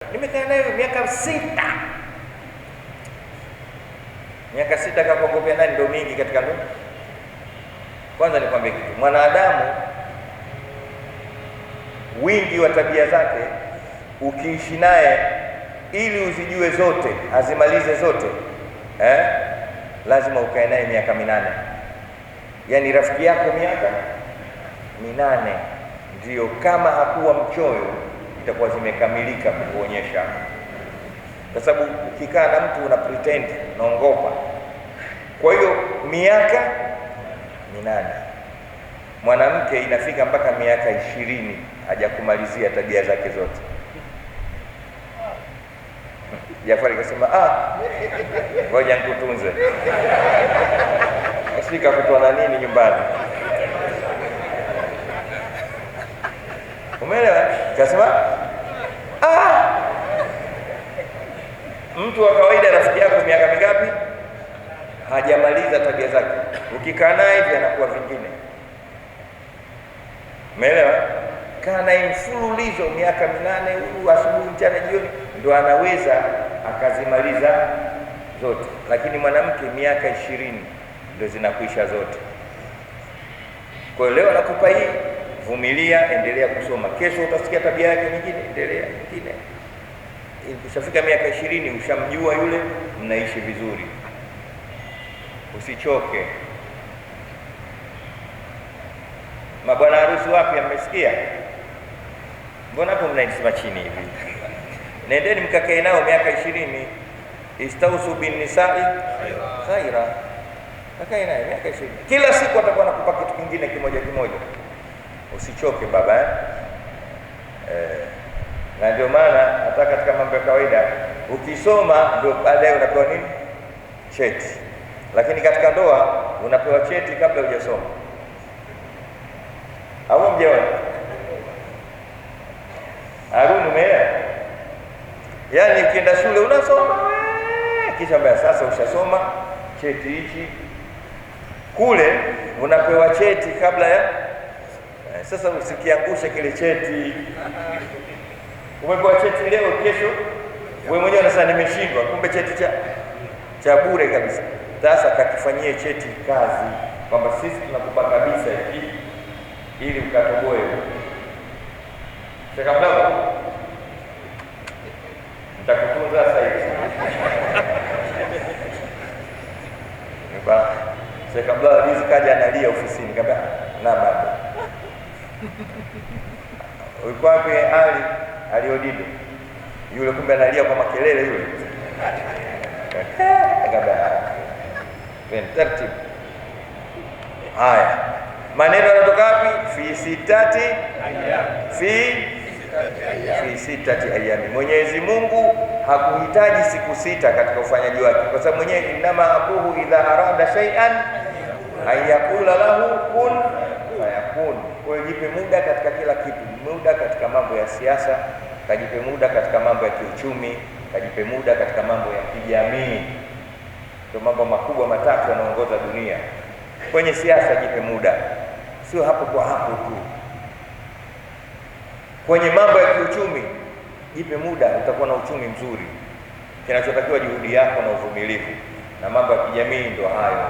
Nimekaa naye miaka 6. Miaka 6 kakuogopea nani? Ndio mingi katika ndoa. Kwanza nikwambie kitu, mwanadamu wingi wa tabia zake, ukiishi naye ili uzijue zote, azimalize zote, lazima ukae naye miaka 8. Yaani rafiki yako miaka 8, ndio kama hakuwa mchoyo itakuwa zimekamilika kukuonyesha. Kwa sababu ukikaa na mtu una pretend, unaongopa. Kwa hiyo miaka 8. Mwanamke inafika mpaka miaka 20 hajakumalizia tabia zake zote. Jafari kasema ngoja nikutunze. Asika kutoa nini nyumbani? Umeelewa? Kasema mtu wa kawaida rafiki yako miaka mingapi hajamaliza tabia zake, ukikaa naye hivi anakuwa vingine. Umeelewa? Kaa naye mfululizo miaka 8, huyu asubuhi, mchana, jioni, ndio anaweza akazimaliza zote. Lakini mwanamke miaka 20 ndio zinakwisha zote. Kwa hiyo leo nakupa hii, vumilia, endelea kusoma. Kesho utasikia tabia yake nyingine, endelea nyingine. Ukishafika miaka 20 ushamjua yule, mnaishi vizuri. Usichoke. Mabwana harusi wapi mmesikia? Mbona hapo mnaisema chini hivi? Nendeni mkakae nao miaka 20. Istausu bin nisa'i khaira. Kakae naye miaka 20. Kila siku atakuwa anakupa kitu kingine kimoja kimoja. Usichoke baba. Na ndio maana hata katika mambo ya kawaida ukisoma ndio baadaye unapewa nini? Cheti. Lakini katika ndoa unapewa cheti kabla hujasoma. Au mjeona? Haruni umeelewa? Yaani ukienda shule unasoma kisha mbaya sasa ushasoma cheti hichi. Kule unapewa cheti kabla ya sasa usikiangushe kile cheti. Umepewa cheti leo, kesho wewe mwenyewe unasema nimeshindwa, kumbe cheti cha bure kabisa. Sasa kakifanyie cheti kazi kwamba sisi tunakupa kabisa hiki ili ukatoboe. Sasa kabla nitakutunza sasa hivi. Sasa kabla hizi kaja analia ofisini kabla na baba. Ulikuwa wapi aliodido? Yule kumbe analia kwa makelele yule. Kabla. Taratibu. Haya. Maneno yanatoka wapi? Fi sitati ayami. Mwenyezi Mungu hakuhitaji siku 6 katika ufanyaji wake, kwa sababu mwenyewe inama amruhu idha arada shay'an ayakula lahu kun fayakun. Kwa hiyo jipe muda katika kila kitu, muda katika mambo ya siasa, kajipe muda katika mambo ya kiuchumi, kajipe muda katika mambo ya kijamii. Ndio mambo makubwa matatu yanaongoza dunia. Kwenye siasa jipe muda, sio hapo kwa hapo tu. Kwenye mambo ya kiuchumi jipe muda, utakuwa na uchumi mzuri. Kinachotakiwa juhudi yako na uvumilivu. Na mambo ya kijamii ndio hayo,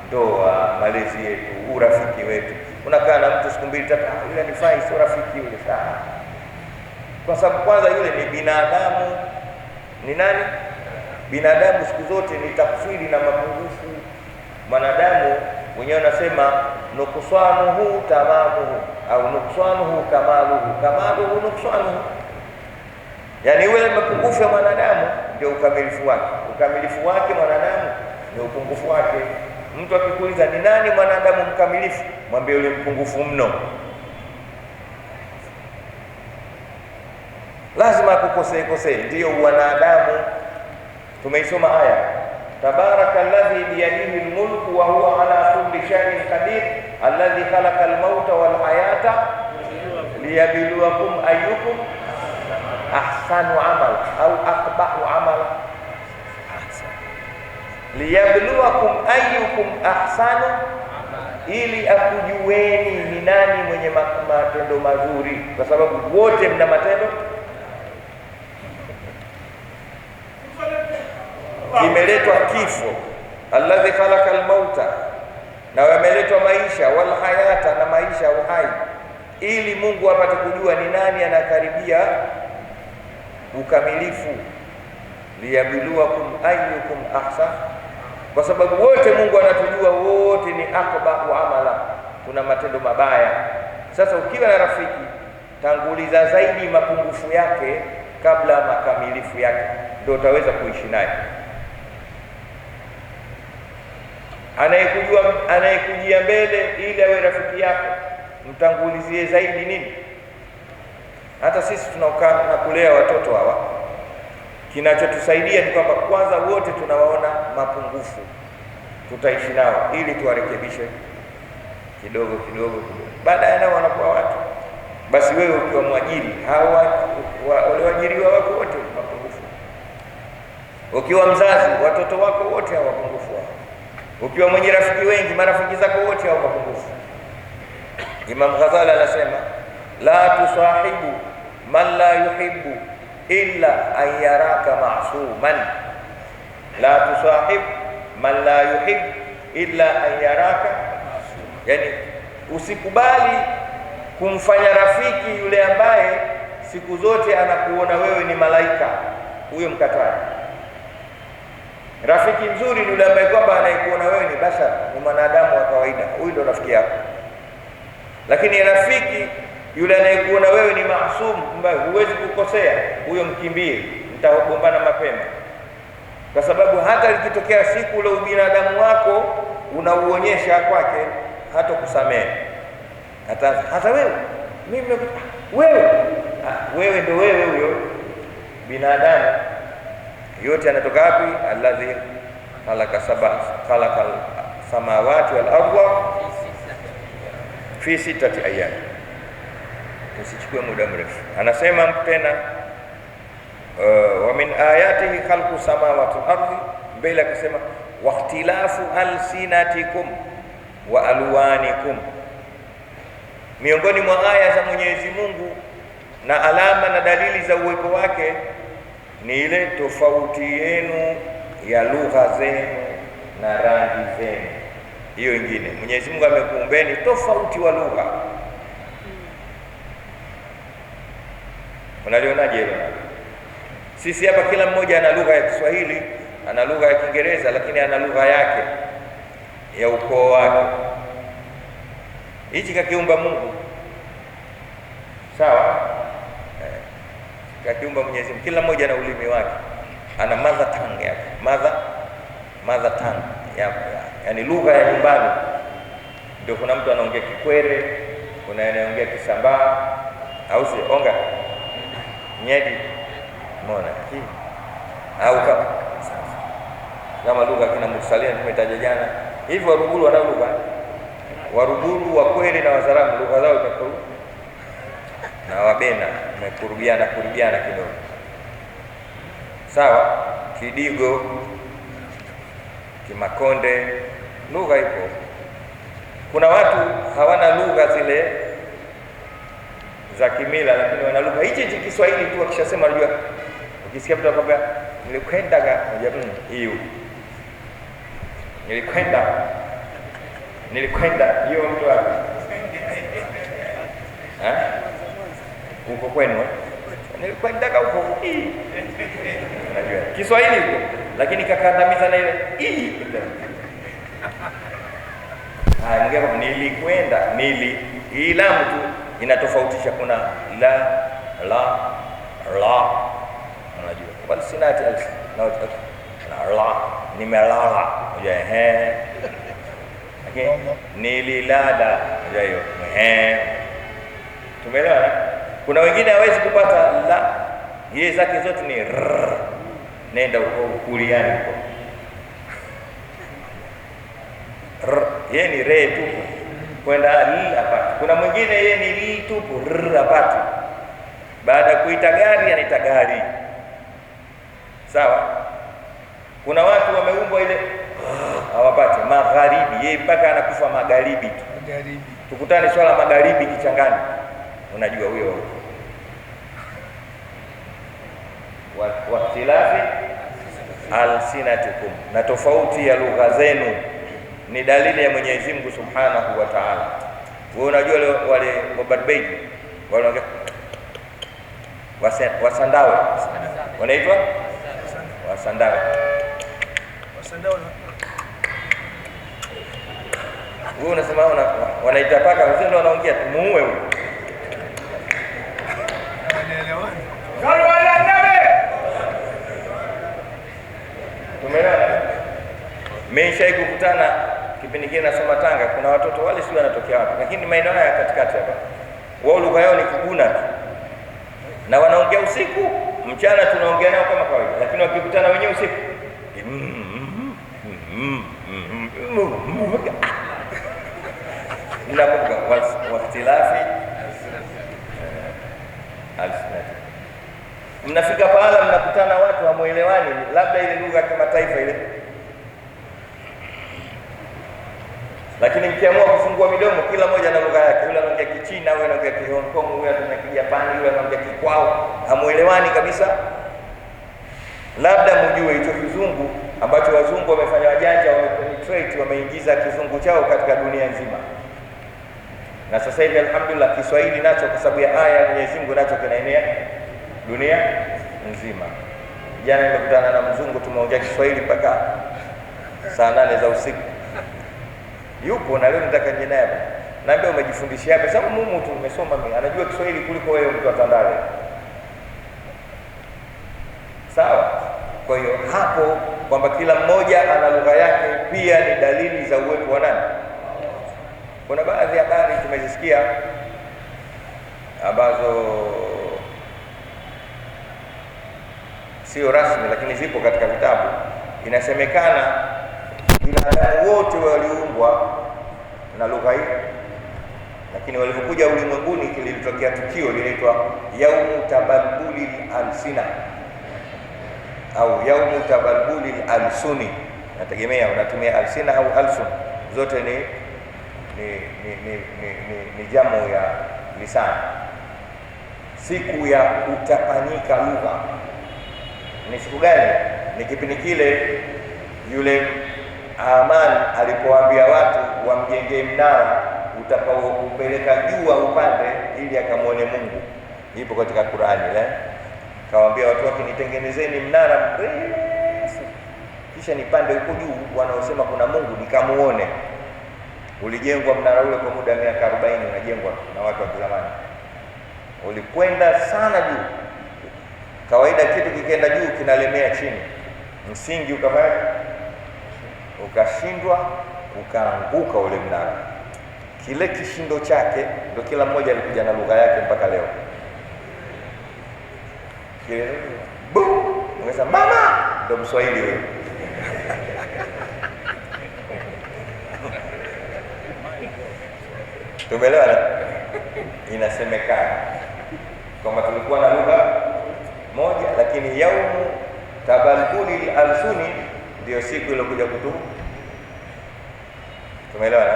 ndoa, malezi yetu, urafiki wetu. Unakaa na mtu siku 2 3, yule nifai, sio rafiki yule sana. Kwa sababu kwanza yule ni binadamu. Ni nani? Binadamu siku zote ni takfiri na mapungufu. Mwanadamu mwenyewe anasema nukswanuhu tamamuhu au nukswanuhu kamaluhu, kamaluhu nukswanuhu. Yaani yule mapungufu ya mwanadamu ndio ukamilifu wake. Ukamilifu wake mwanadamu ndio upungufu wake. Mtu akikuuliza ni nani mwanadamu mkamilifu, mwambie yule mpungufu mno. Lazima akukosee, ndio wanadamu. Tumeisoma aya tabarakalladhi biyadihi almulku wa huwa ala kulli shay'in qadir alladhi khalaqa almauta wal hayata liyabluwakum ayyukum ahsanu amala au aqbahu amala. Liyabluwakum ayyukum ahsanu, ili akujueni ni nani mwenye matendo mazuri, kwa sababu wote mna matendo kimeletwa kifo, alladhi khalaqa almauta, na yameletwa maisha, wal hayata, na maisha uhai, ili Mungu apate kujua ni nani anakaribia ukamilifu, liyabluwakum ayyukum ahsan, kwa sababu wote Mungu anatujua, wote ni aqbahu amala, tuna matendo mabaya. Sasa ukiwa na rafiki, tanguliza zaidi mapungufu yake kabla makamilifu yake, ndio utaweza kuishi naye. Anayekujia mbele ili awe rafiki yako, mtangulizie zaidi nini? Hata sisi tunaokaa na kulea watoto hawa, kinachotusaidia ni kwamba kwanza wote tunawaona mapungufu, tutaishi nao ili tuwarekebishe kidogo kidogo. Baadaye nao wanakuwa watu. Basi wewe ukiwa mwajiri, hawa walioajiriwa wako wote mapungufu. Ukiwa mzazi, watoto wako wote hawa mapungufu. Ukiwa mwenye rafiki wengi, marafiki zako wote hawa mapungufu. Imam Ghazali anasema, la tusahibu man la yuhibbu illa an yaraka ma'suman. La tusahib man la yuhibbu illa an yaraka, yani usikubali kumfanya rafiki yule ambaye siku zote anakuona wewe ni malaika. Huyo mkatae. Rafiki mzuri ni yule ambaye kwamba anayekuona wewe ni bashar, ni mwanadamu wa kawaida. Huyo ndo rafiki yako. Lakini rafiki yule anayekuona wewe ni maasum, ambaye huwezi kukosea, huyo mkimbie, mtagombana mapema. Kwa sababu hata likitokea siku ule ubinadamu wako unauonyesha kwake, hata kusamehe. Hata wewe ndio wewe huyo binadamu. Yote anatoka wapi? Alladhi khalaqa samawati wal ardha fi 6 ayyam. Tusichukue muda mrefu. Anasema tena wa min ayatihi khalqu samawati wal ardi, mbele akasema waqtilafu alsinatikum wa alwanikum. Miongoni mwa aya za Mwenyezi Mungu na alama na dalili za uwepo wake ni ile tofauti yenu ya lugha zenu na rangi zenu. Hiyo ingine, Mwenyezi Mungu amekuumbeni tofauti wa lugha. Unalionaje hilo? Sisi hapa kila mmoja ana lugha ya Kiswahili, ana lugha ya Kiingereza, lakini ana lugha yake ya ukoo wake. Hichi kakiumba Mungu. Sawa? Kakiumba Mwenyezi Mungu. Kila mmoja ana ulimi wake. Ana mother tongue yake. Mother tongue yake. Yaani lugha ya nyumbani. Ndio kuna mtu anaongea Kikwere, kuna anaongea Kisambaa, au si onga. Nyedi. Umeona? Au kama lugha kina Musalia tumetaja jana. Hivi Waruguru wana lugha. Waruguru, Wakwere na Wazaramu lugha zao tofauti. Na Wabena wamekurubiana kidogo. Sawa? Kidigo, Kimakonde, lugha ipo. Kuna watu hawana lugha zile za kimila, lakini wana lugha hichi Kiswahili tu. Akishasema unajua, ukisikia mtu akwambia nilikwenda hiyo, nilikwenda hiyo, mtu wapi? Huko kwenu nilikwenda huko. Unajua Kiswahili huko, lakini kakandamiza na ile ngema nilikwenda, hii lamu tu inatofautisha. Kuna la, unajua kwa sinati na la nimelala, unajua lakini nililala, unajua hiyo tumeelewa. Kuna wengine hawezi kupata la, yeye zake zote ni nenda huko kuliani huko, yeye ni re tu kwenda hapa. Kuna mwingine yeye ni li tu hapati, baada ya kuita gari anaita gari. Sawa? Kuna watu wameumbwa ile hawapati magharibi, yeye mpaka anakufa magharibi tu. Tukutane swala magharibi Kichangani, unajua huyo waqtilafi alsinatikum, na tofauti ya lugha zenu ni dalili ya Mwenyezi Mungu Subhanahu wa Ta'ala. Wewe unajua wale Wabarbaiji wale Wasandawe wanaitwa Wasandawe. Wewe unasema wanaita paka, wazee ndio wanaongea tu, muue huyo. Tumeelewana? Mmeshawahi kukutana kipindi kile nasoma Tanga, kuna watoto wale sio wanatokea wapi, lakini maeneo ya katikati hapa, wao lugha yao ni kuguna tu, na wanaongea usiku, mchana tunaongea nao kama kawaida, lakini wakikutana wenyewe usiku mnakumbuka waqtilafi alsinati. Mnafika pahala mnakutana watu hamuelewani, labda ile lugha ya kimataifa ile, lakini mkiamua kufungua midomo, kila mmoja na lugha yake. Yule anaongea Kichina, yule anaongea Hong Kong, yule anaongea Kijapani, yule anaongea Kikwao, hamuelewani kabisa. Labda mjue hicho kizungu ambacho wazungu wamefanya wajanja, wamepenetrate, wameingiza kizungu chao katika dunia nzima. Na sasa hivi alhamdulillah Kiswahili nacho kwa sababu ya aya ya Mwenyezi Mungu nacho kinaenea dunia nzima. Jana nimekutana na mzungu, tumeongea Kiswahili mpaka saa 8 za usiku. Yupo na leo nataka nje naye. Naambia umejifundisha hapa sababu mumu tu umesoma, mimi anajua Kiswahili kuliko wewe mtu wa Tandale. Sawa? Kwa hiyo hapo kwamba kila mmoja ana lugha yake pia ni dalili za uwepo wa nani? Kuna baadhi ya habari tumezisikia ambazo sio rasmi lakini zipo katika vitabu. Inasemekana binadamu wote waliumbwa na lugha hii, lakini walipokuja ulimwenguni kilitokea tukio linaitwa yaumu tabalbuli alsina au yaumu tabalbuli alsuni. Nategemea unatumia alsina au alsun, zote ni jamu ya lisani. Siku ya kutapanyika lugha ni siku gani? Ni kipindi kile yule Haman alipoambia watu wamjengee mnara utakaopeleka juu upande ili akamwone Mungu. Ipo katika Qur'ani ile. Kawaambia watu wake, nitengenezeni mnara mrefu kisha nipande huko juu wanaosema kuna Mungu nikamuone. Ulijengwa mnara ule kwa muda wa miaka 40, unajengwa na watu wa zamani. Ulikwenda sana juu. Kawaida kitu kikienda juu kinalemea chini. Msingi ukashindwa, ukaanguka ule mnara. Kile kishindo chake ndio kila mmoja alikuja na lugha yake mpaka leo. Kile ungesema mama ndio Mswahili wewe. Tumeelewana? Inasemekana kwamba tulikuwa na lugha moja, lakini yaumu tabalbuli alsuni ndio siku ile kuja kutu. Tumeelewana?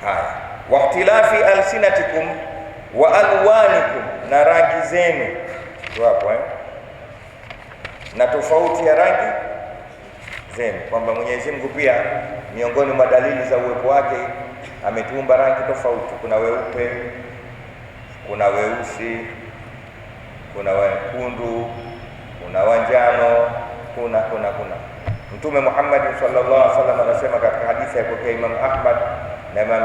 Haya, waqtilafi alsinatikum wa alwanikum, na rangi zenu hapo na tofauti ya rangi zenu, kwamba Mwenyezi Mungu pia miongoni mwa dalili za uwepo wake ametuumba rangi tofauti. Kuna weupe, kuna weusi, kuna wekundu, kuna wanjano, kuna Mtume Muhammad sallallahu alaihi wasallam anasema katika hadithi ya Imam Ahmad na Imam